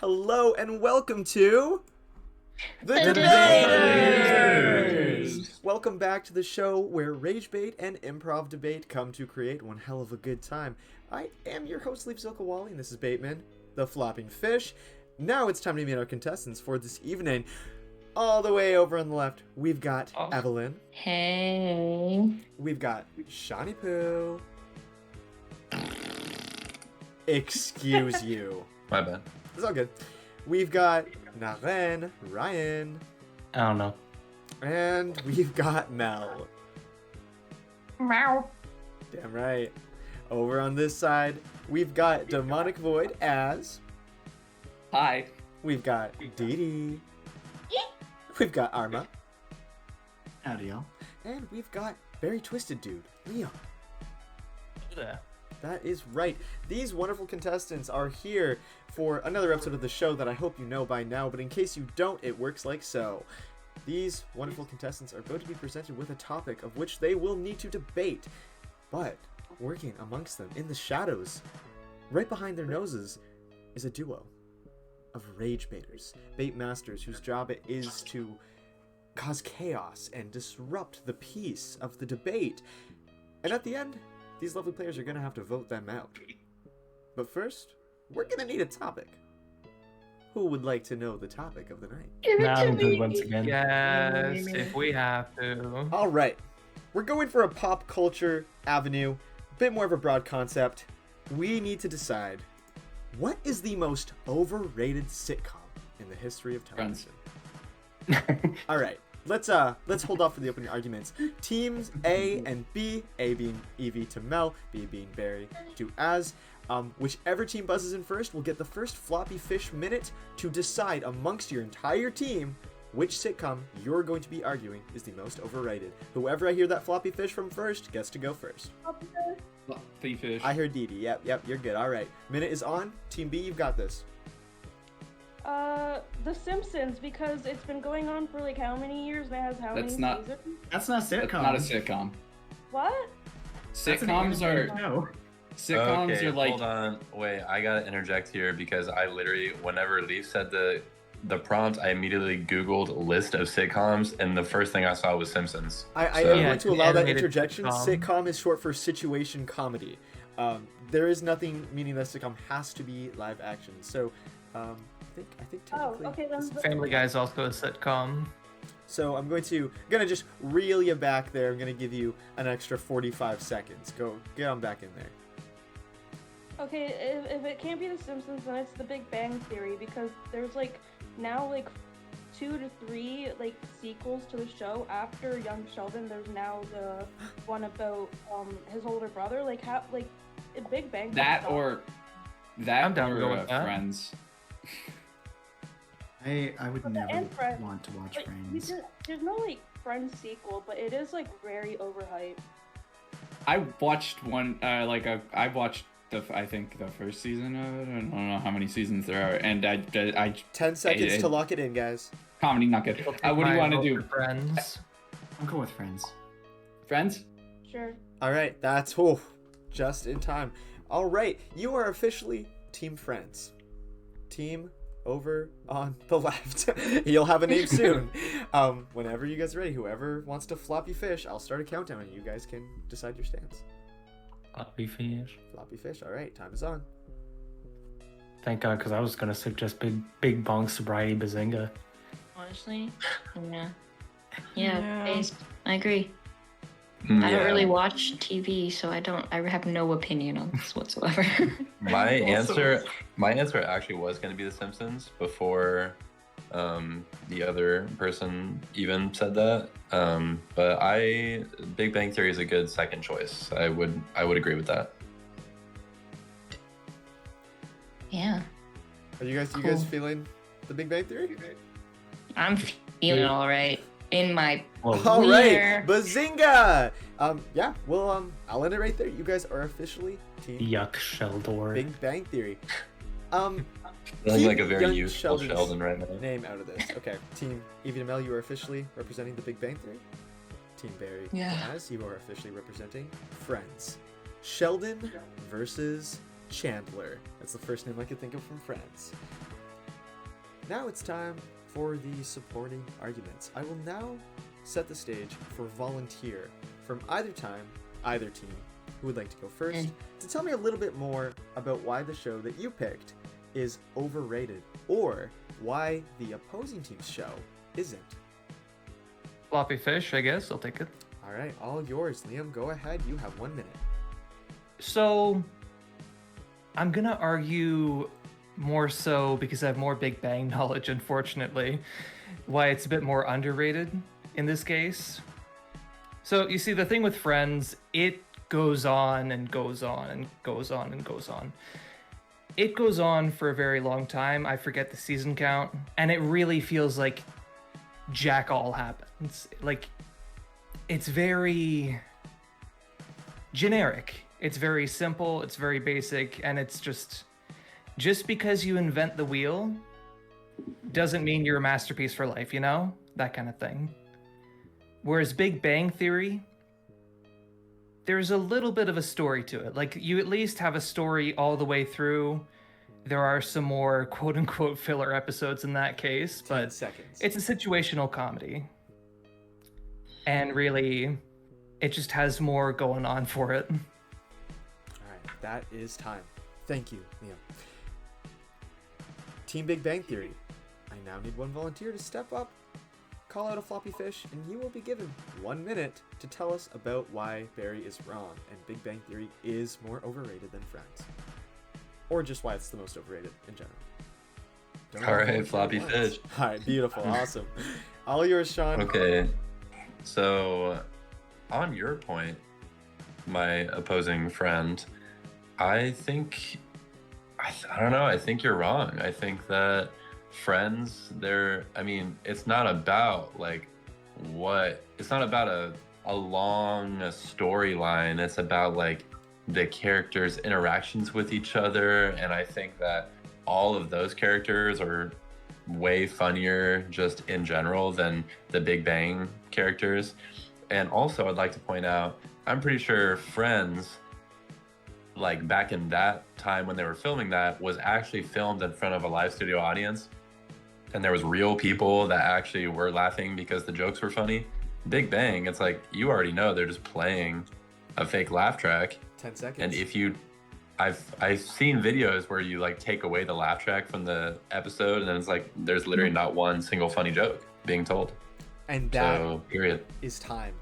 Hello and welcome to the DeBaiters! Welcome back to the show where Ragebait and Improv Debate come to create one hell of a good time. I am your host, Zilka-Whalley, and this is Bateman, the flopping fish. Now it's time to meet our contestants for this evening. All the way over on the left, we've got Evelynn. Hey. We've got Shawnee Poo. Excuse you. My bad. It's all good. We've got Naren, Ryan. I don't know. And we've got Mel. Meow. Damn right. Over on this side, we've got Demonic Void as. Hi. We've got Ghedi. We've got Arma. Howdy, y'all. And we've got Very Twisted Dude, Leon. Yeah. That is right. These wonderful contestants are here for another episode of the show that I hope you know by now, but in case you don't, it works like so. These wonderful contestants are going to be presented with a topic of which they will need to debate, but working amongst them in the shadows, right behind their noses, is a duo of Ragebaiters, bait masters whose job it is to cause chaos and disrupt the peace of the debate. And at the end, these lovely players are going to have to vote them out. But first, we're going to need a topic. Who would like to know the topic of the night? Nah, I'm good once again. Yes, if we have to. All right. We're going for a pop culture avenue, a bit more of a broad concept. We need to decide, what is the most overrated sitcom in the history of television? All right. Let's hold off for the opening arguments. Teams A and B, A being Evie to Mel, B being Barry to Az. Whichever team buzzes in first will get the first floppy fish minute to decide amongst your entire team which sitcom you're going to be arguing is the most overrated. Whoever I hear that floppy fish from first gets to go first. Floppy fish. I heard Ghedi. Yep, you're good. All right. Minute is on. Team B, you've got this. The Simpsons, because it's been going on for like how many years and it has how That's many not- seasons? That's not a sitcom. That's not a sitcom. What? Sitcoms are No. sitcoms Okay, are like hold on. Wait, I gotta interject here because I literally, whenever Leaf said the prompt, I immediately Googled list of sitcoms, and the first thing I saw was Simpsons. I So- am going to allow that animated interjection. sitcom. Sitcom is short for situation comedy. There is nothing meaning that sitcom has to be live action. So, I think Oh, technically. okay then. Family Guy's also a sitcom. So I'm gonna just reel you back there. I'm gonna give you an extra 45 seconds. Go get on back in there. Okay, if it can't be The Simpsons, then it's The Big Bang Theory, because there's like now like 2 to 3 like sequels to the show. After Young Sheldon, there's now the one about his older brother. Like Big Bang. that Theory. or that I'm down to or go with that. Friends. I would never and Friends. want to watch Like, Friends. there's no like Friends sequel, but it is like very overhyped. I watched one I watched I think the first season of it. I don't know how many seasons there are, and I 10 seconds it- to lock it in, guys. comedy not good. What do you want to do? Friends. I'm going with Friends. Friends? Sure. All right, that's just in time. All right, you are officially Team Friends. Team over on the left. You'll have a name soon. Whenever you guys are ready, whoever wants to floppy fish, I'll start a countdown and you guys can decide your stance. Floppy fish. Floppy fish. All right, time is on. Thank God, because I was gonna suggest Big Bong Sobriety Bazinga. Honestly, yeah, based. I agree. I Yeah. don't really watch TV, so I have no opinion on this whatsoever. My answer actually was gonna be The Simpsons before the other person even said that. But Big Bang Theory is a good second choice. I would agree with that. Yeah, Are you guys Cool. feeling the Big Bang Theory? I'm feeling all right in my. Well, All right, Where? Bazinga! Yeah, well, I'll end it right there. You guys are officially Team yuck, Sheldor. Big Bang Theory. Feeling Keep like a very young useful Sheldon's Sheldon right now. name out of this. Okay, Team Evie and Mel, you are officially representing the Big Bang Theory. Team Barry, Yeah. as you are officially representing Friends. Sheldon versus Chandler. That's the first name I could think of from Friends. Now it's time for the supporting arguments. I will now set the stage for volunteer from either team, who would like to go first, to tell me a little bit more about why the show that you picked is overrated, or why the opposing team's show isn't. Floppy fish, I guess. I'll take it. All right, all yours. Liam, go ahead. You have 1 minute. So, I'm gonna argue more so because I have more Big Bang knowledge, unfortunately, why it's a bit more underrated in this case. So, you see, the thing with Friends, it goes on and goes on and goes on and goes on. It goes on for a very long time. I forget the season count, and it really feels like jack all happens. Like, it's very generic. It's very simple, it's very basic, and it's just because you invent the wheel doesn't mean you're a masterpiece for life, you know? That kind of thing. Whereas Big Bang Theory, there's a little bit of a story to it. Like, you at least have a story all the way through. There are some more quote-unquote filler episodes in that case, but it's a situational comedy. And really, it just has more going on for it. Alright, that is time. Thank you, Liam. Team Big Bang Theory. I now need one volunteer to step up, call out a floppy fish, and you will be given 1 minute to tell us about why Barry is wrong and Big Bang Theory is more overrated than Friends. Or just why it's the most overrated in general. Alright, floppy fish. Alright, beautiful, awesome. All yours, Sean. Okay, so on your point, my opposing friend, I think, I don't know, I think you're wrong. I think that Friends, it's not about it's not about a long storyline. It's about like the characters' interactions with each other. And I think that all of those characters are way funnier just in general than the Big Bang characters. And also I'd like to point out, I'm pretty sure Friends, like back in that time when they were filming that, was actually filmed in front of a live studio audience. And there was real people that actually were laughing because the jokes were funny. Big Bang, it's like, you already know they're just playing a fake laugh track. 10 seconds. And if you, I've seen videos where you like take away the laugh track from the episode, and then it's like, there's literally not one single funny joke being told. And that period. is time.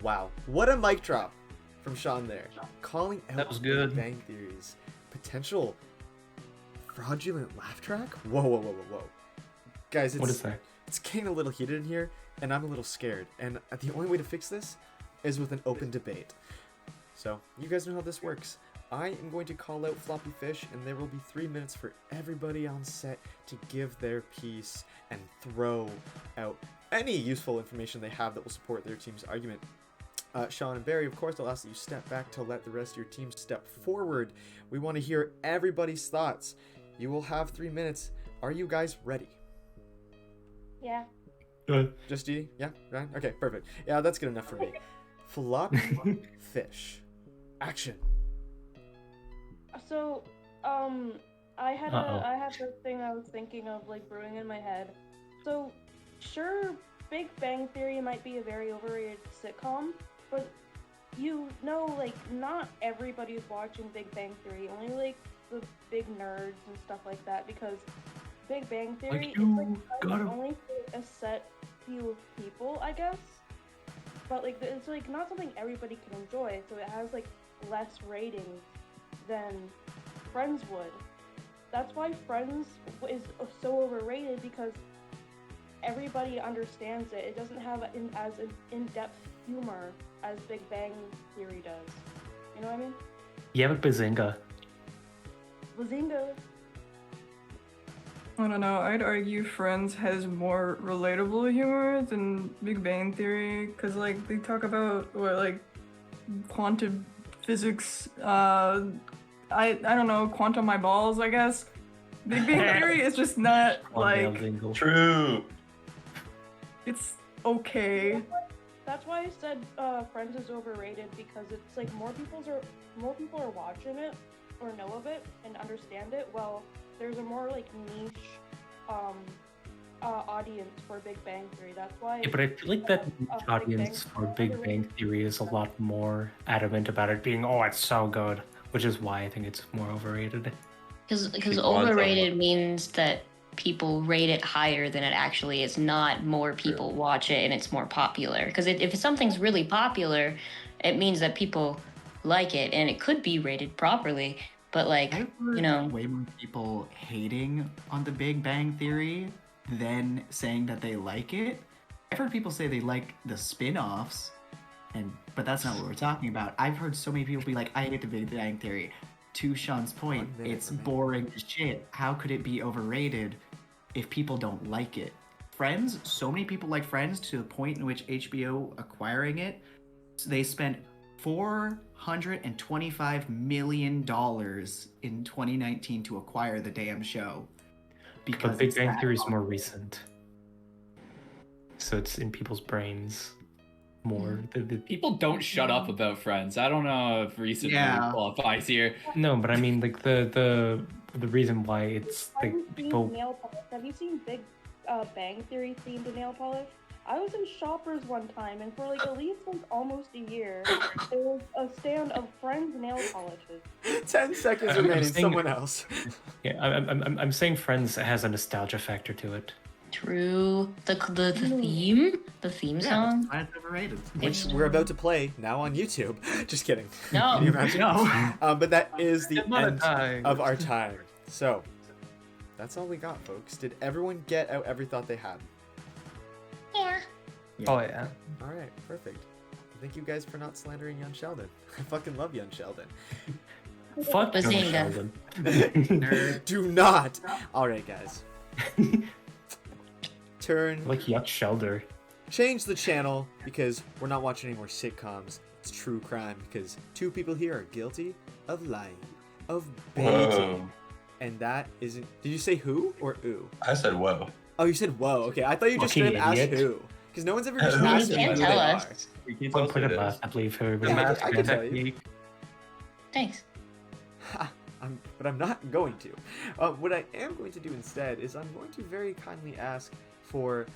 Wow. What a mic drop from Sean there. Calling out that was good. Big Bang Theory's potential fraudulent laugh track? Whoa. Guys, What is that? it's getting a little heated in here, and I'm a little scared. And the only way to fix this is with an open debate. So, you guys know how this works. I am going to call out Floppy Fish, and there will be 3 minutes for everybody on set to give their piece and throw out any useful information they have that will support their team's argument. Sean and Barry, of course, I'll ask that you step back to let the rest of your team step forward. We want to hear everybody's thoughts. You will have 3 minutes. Are you guys ready? Yeah. Good. Just Dee? Yeah? Ryan? Okay, perfect. Yeah, that's good enough for me. Floppy Fish. Action. So, I had this thing I was thinking of, like, brewing in my head. So, sure, Big Bang Theory might be a very overrated sitcom, but you know, like, not everybody's watching Big Bang Theory, only, like, the big nerds and stuff like that, because Big Bang Theory is, like, only for a set few of people, I guess. But, like, it's, like, not something everybody can enjoy, so it has, like, less ratings than Friends would. That's why Friends is so overrated, because everybody understands it. It doesn't have as an in-depth humor as Big Bang Theory does. You know what I mean? Yeah, but Bazinga. Bazinga. I don't know, I'd argue Friends has more relatable humor than Big Bang Theory, because, like, they talk about, quantum physics, I don't know, quantum my balls, I guess. Big Bang Theory is just not, like... True! It's okay. That's why I said Friends is overrated, because it's like more people are watching it or know of it and understand it. Well, there's a more like niche audience for Big Bang Theory. That's why. Yeah, but I feel like that Big audience Bang for Big Bang Theory is a lot more adamant about it being, oh, it's so good, which is why I think it's more overrated. Because People want overrated someone. means that people rate it higher than it actually is, not more people watch it and it's more popular. Because if something's really popular, it means that people like it and it could be rated properly. But like, I've heard you know, way more people hating on the Big Bang Theory than saying that they like it. I've heard people say they like the spin-offs, but that's not what we're talking about. I've heard so many people be like, I hate the Big Bang Theory. To Sean's point, 1 minute it's remaining. boring as shit. How could it be overrated if people don't like it? Friends, so many people like Friends to the point in which HBO acquiring it, they spent $425 million in 2019 to acquire the damn show. Because But Big it's Bang that Theory is more popular. recent. So it's in people's brains more. People don't shut up about Friends. I don't know if recently Yeah. qualifies here. No, but I mean, like, the reason why it's Have like you seen people. nail polish? Have you seen Big Bang Theory themed nail polish? I was in Shoppers one time, and for like at least like almost a year, there was a stand of Friends nail polishes. 10 seconds I'm remaining. saying- Someone else. Yeah, I'm saying Friends has a nostalgia factor to it. true. The theme Yeah, song. that's why it's overrated. Which we're about to play now on YouTube. Just kidding. No. Can you imagine? No. But that is the end Monetized. of our time. So, that's all we got, folks. Did everyone get out every thought they had? Yeah. Oh yeah. All right, perfect. Thank you guys for not slandering young Sheldon. I fucking love young Sheldon. Fuck young Bazinga. Sheldon. Do not. All right, guys. Turn. Like Yuck Shelder. Change the channel because we're not watching any more sitcoms. It's true crime because two people here are guilty of lying, of baiting, Whoa. and that isn't. Did you say who or ooh? I said whoa. Oh, you said whoa. Okay, I thought you just Fucking straight up asked idiot. who. Because no one's ever just You asked me can't who they tell are. us. We can Put tell it it up, is. I believe for everybody. Yeah, I can tell you. Technique. Thanks. But I'm not going to. What I am going to do instead is I'm going to very kindly ask for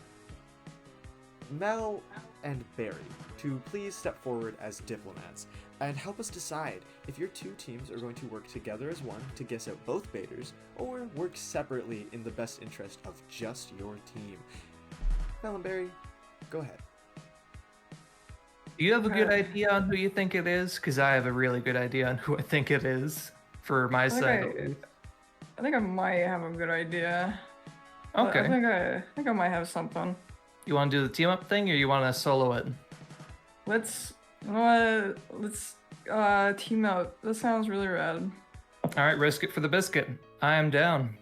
Mel and Barry to please step forward as diplomats and help us decide if your two teams are going to work together as one to guess out both baiters or work separately in the best interest of just your team. Mel and Barry, go ahead. Do you have a good idea on who you think it is? Because I have a really good idea on who I think it is for my think side. I think I might have a good idea. But Okay. I think I might have something. You want to do the team up thing or you want to solo it? Let's team out. That sounds really rad. All right, risk it for the biscuit. I am down.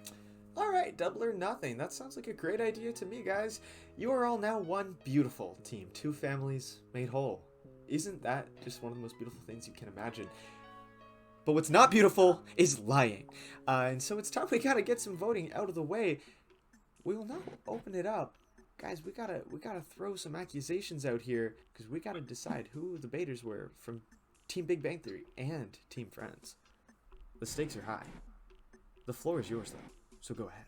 All right, double or nothing. That sounds like a great idea to me, guys. You are all now one beautiful team, two families made whole. Isn't that just one of the most beautiful things you can imagine? But what's not beautiful is lying. And so it's time we gotta get some voting out of the way. We will now open it up. Guys, we gotta throw some accusations out here because we gotta decide who the baiters were from Team Big Bang Theory and Team Friends. The stakes are high. The floor is yours, though, so go ahead.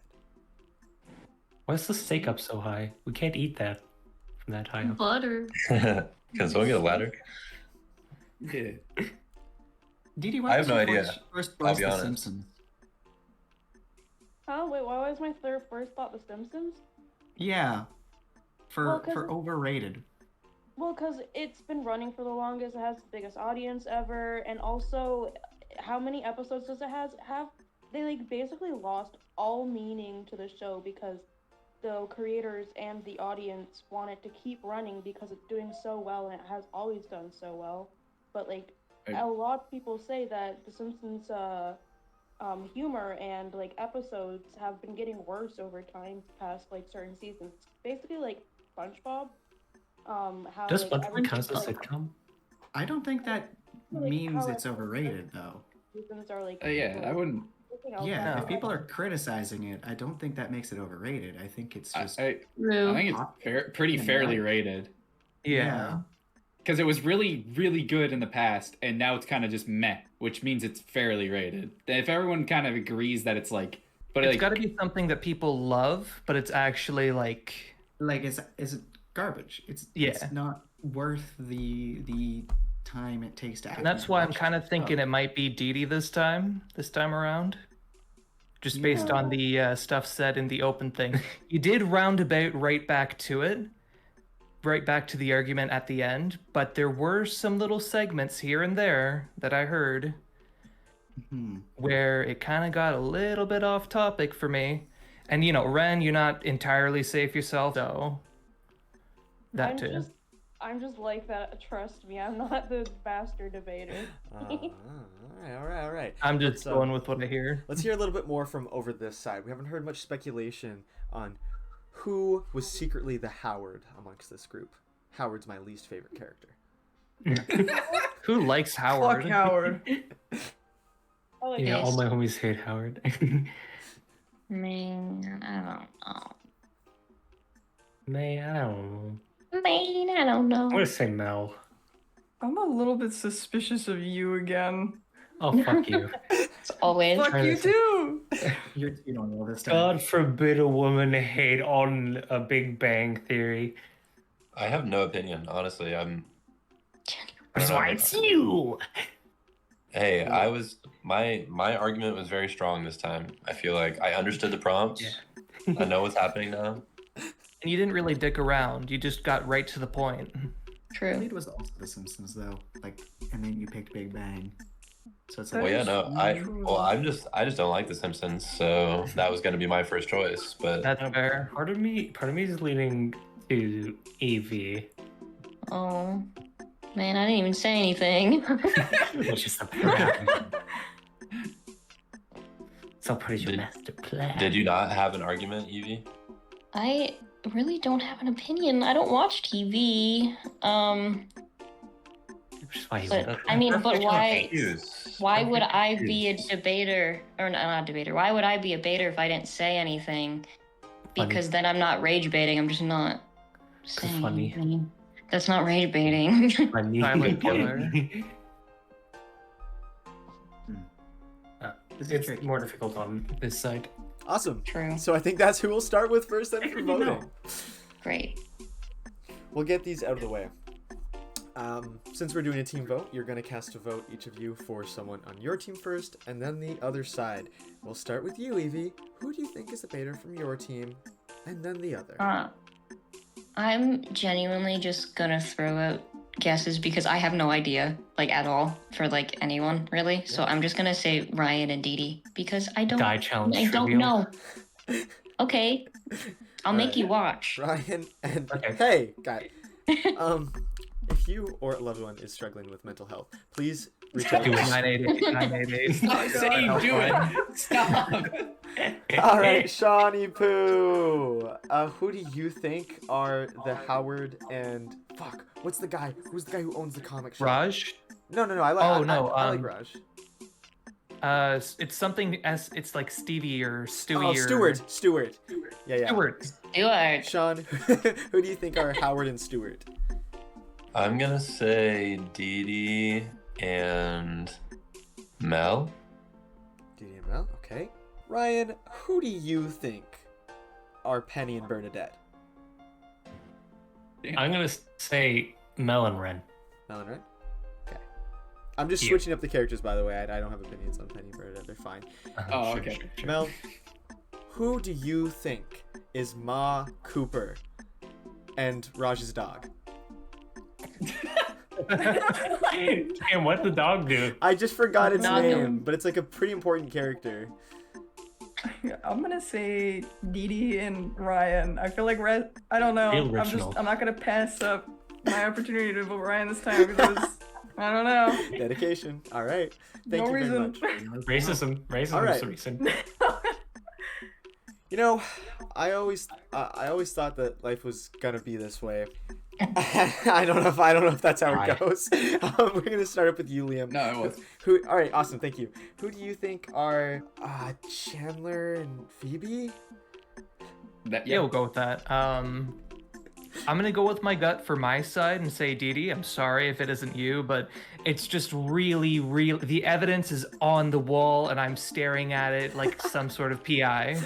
Why is the steak up so high? We can't eat that from that high up. Butter. Can someone get a ladder? Yeah. Didi, I why have was no your idea. first I'll roast be The honest. Simpsons? Huh? Wait, why was my first thought The Simpsons? Yeah. Well, 'cause- For overrated. Well, because it's been running for the longest, it has the biggest audience ever, and also, how many episodes does it have? They like basically lost all meaning to the show because the creators and the audience want it to keep running because it's doing so well and it has always done so well. But like a lot of people say that The Simpsons humor and like episodes have been getting worse over time past like certain seasons. Basically like SpongeBob. How Does like, SpongeBob every count as a like, sitcom? I don't think that like, means how, it's like, overrated, though. seasons are like Yeah, I wouldn't. everything else Yeah, is if people are criticizing it, I don't think that makes it overrated. I think it's just I True. think it's pretty fairly rated Yeah. because it was really, really good in the past, and now it's kind of just meh, which means it's fairly rated. If everyone kind of agrees that it's like But It's like, got to be something that people love, but it's actually like, Like, is it garbage? It's not worth the time it takes to actually and that's why I'm watch kind the of thinking show. it might be Ghedi this time around. Just based on the stuff said in the open thing. You did roundabout right back to it, right back to the argument at the end, but there were some little segments here and there that I heard where it kind of got a little bit off topic for me. And Wrenn, you're not entirely safe yourself, though. That too. I'm just like that. Trust me, I'm not the master debater. All right. I'm just going with what I hear. Let's hear a little bit more from over this side. We haven't heard much speculation on who was secretly the Howard amongst this group. Howard's my least favorite character. Who likes Howard? Fuck Howard. I like Yeah, it. all my homies hate Howard. Man, I don't know. Man, I don't know. Man, I don't know. I'm gonna say Mel. I'm a little bit suspicious of you again. Oh, fuck you. It's always. Fuck you too. You don't know this time. God forbid a woman hate on a Big Bang Theory. I have no opinion, honestly. That's why it's you. Hey, my argument was very strong this time. I feel like I understood the prompts. Yeah. I know what's happening now. And you didn't really dick around. You just got right to the point. True. It was also The Simpsons though. Like, and then you picked Big Bang. So it's Well, like, yeah, no, I just don't like The Simpsons, so that was gonna be my first choice. But That's fair. Part of me is leaning to Evie. Oh, man, I didn't even say anything. Which is the plan. So what is your master plan? did you not have an argument, Evie? I really don't have an opinion. I don't watch TV. Which is why you But went- I mean, but why? Excuse. Why would I be a debater or not a debater? Why would I be a baiter if I didn't say anything? Because then I'm not rage baiting. I'm just not saying funny. anything. That's not rage baiting. Silent killer. It's more difficult on this side. Awesome. True. So I think that's who we'll start with first then for voting. Great. We'll get these out of the way. Since we're doing a team vote, you're going to cast a vote, each of you, for someone on your team first, and then the other side. We'll start with you, Evie. Who do you think is the baiter from your team, and then the other? I'm genuinely just gonna throw out guesses because I have no idea, like, at all, for, like, anyone, really. So I'm just gonna say Ryan and Ghedi because I don't Trivial. know. Okay. I'll make you watch. Ryan and... Okay. Hey, guy. If you or a loved one is struggling with mental health, please reach out. Do it 988. Stop saying do it. Stop. All right, Shawnee Poo. Who do you think are the Howard and... Fuck, what's the guy? Who's the guy who owns the comic shop? Raj? No, I like I like Raj. It's something as it's like Stevie or Stewie Oh, Stewart. Yeah. Stewart. Stewart. Sean, who do you think are Howard and Stewart? I'm gonna say Ghedi and Mel. Didi and Mel, okay. Ryan, who do you think are Penny and Bernadette? I'm gonna say Mel and Wrenn. Mel and Wrenn? Okay. I'm just switching up the characters, by the way. I don't have opinions on Penny and Bernadette. They're fine. Oh, okay. Sure. Mel, who do you think is Ma Cooper and Raj's dog? And what the dog do? I just forgot its Dog. name, but it's like a pretty important character. I'm gonna say Ghedi and Ryan. I feel like I don't know. Real original. I'm not gonna pass up my opportunity to vote Ryan this time because I don't know. Dedication. All right. Thank No you very reason. much. Racism All right. is the reason. You know, I always thought that life was gonna be this way. I don't know if that's how it goes. We're gonna start up with you, Liam. No, it was. Who? All right, awesome. Thank you. Who do you think are Chandler and Phoebe? That, Yeah, we'll go with that. I'm gonna go with my gut for my side and say Ghedi. I'm sorry if it isn't you, but it's just really, the evidence is on the wall and I'm staring at it like some sort of PI.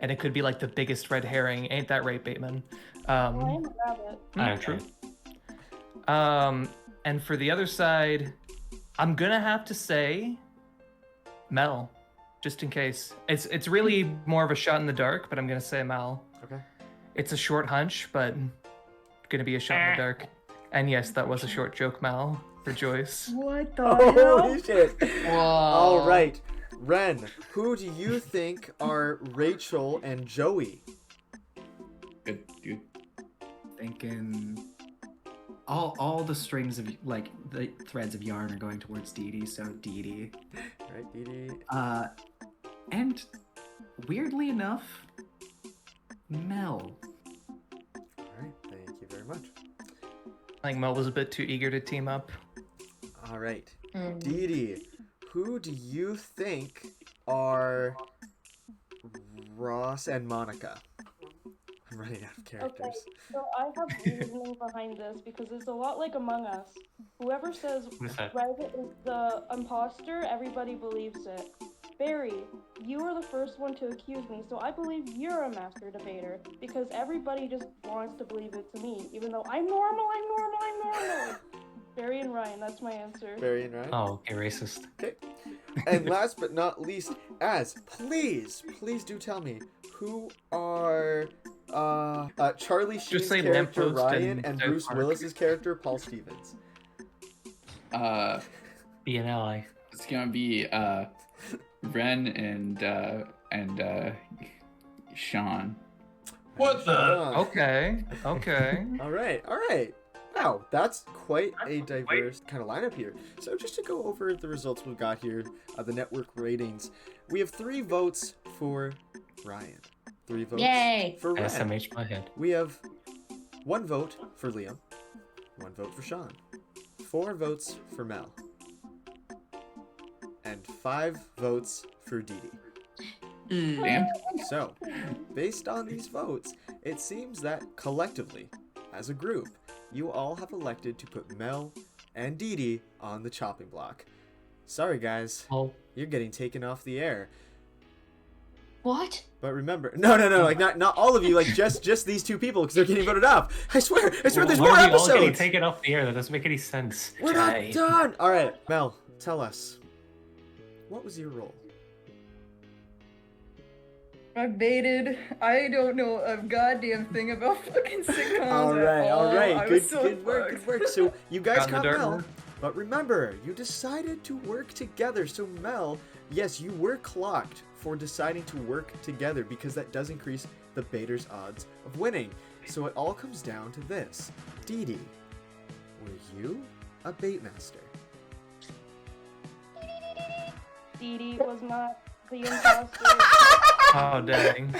And it could be like the biggest red herring. Ain't that right, Bateman? I'm a rabbit. True. And for the other side, I'm gonna have to say Mel, just in case. It's really more of a shot in the dark, but I'm gonna say Mel. Okay. It's a short hunch, but gonna be a shot in the dark. And yes, that was a short joke, Mel. Rejoice. What the Holy hell? shit. Whoa. All right. Wrenn, who do you think are Rachel and Joey? Good. Thinking all the strings of like the threads of yarn are going towards Ghedi, so Ghedi. Right, Ghedi. And weirdly enough, Mel. All right, thank you very much. I think Mel was a bit too eager to team up. All right, Ghedi, who do you think are Ross and Monica? I'm running out of characters. Okay, so I have reasoning behind this because it's a lot like Among Us. Whoever says Ragebait is the imposter, everybody believes it. Barry, you are the first one to accuse me, so I believe you're a master debater because everybody just wants to believe it to me, even though I'm normal. Barry and Ryan, that's my answer. Barry and Ryan? Oh, okay, racist. Okay. And last but not least, please do tell me who are Charlie Sheen's say character lamppost Ryan and South Bruce Park. Willis's character Paul Stevens. Be an ally. It's gonna be Wrenn and Sean. What the? Okay. All right. Wow, that's quite a diverse kind of lineup here. So just to go over the results we've got here, the network ratings, we have 3 votes for Ryan, 3 votes Yay. for Wrenn. SMH my head. We have 1 vote for Liam, 1 vote for Sean, 4 votes for Mel, and 5 votes for Ghedi. Damn. So, based on these votes, it seems that collectively, as a group, you all have elected to put Mel and Ghedi on the chopping block. Sorry guys, you're getting taken off the air. What? But remember, no, like not all of you, like just these 2 people, because they're getting voted off. I swear, there's more All getting episodes. taken off the air. That doesn't make any sense. We're not done. All right, Mel, tell us, what was your role? I baited. I don't know a goddamn thing about fucking sitcoms. All right. I Good was so work. So you guys Got in the got dirt Mel, work. but remember, you decided to work together. So Mel, yes, you were clocked for deciding to work together because that does increase the baiter's odds of winning. So it all comes down to this. Ghedi, were you a bait master? Ghedi was not the imposter. Oh, dang.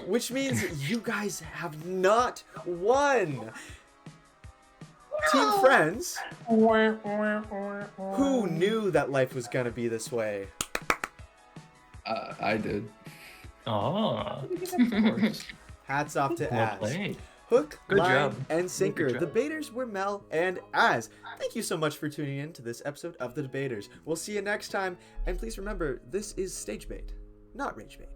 Which means you guys have not won. Team Friends, who knew that life was gonna be this way? I did. Oh. Hats off to Well Az. played. Hook, Good line, job. and sinker. Good The job. Debaters were Mel and Az. Thank you so much for tuning in to this episode of The Debaters. We'll see you next time, and please remember, this is stage bait, not rage bait.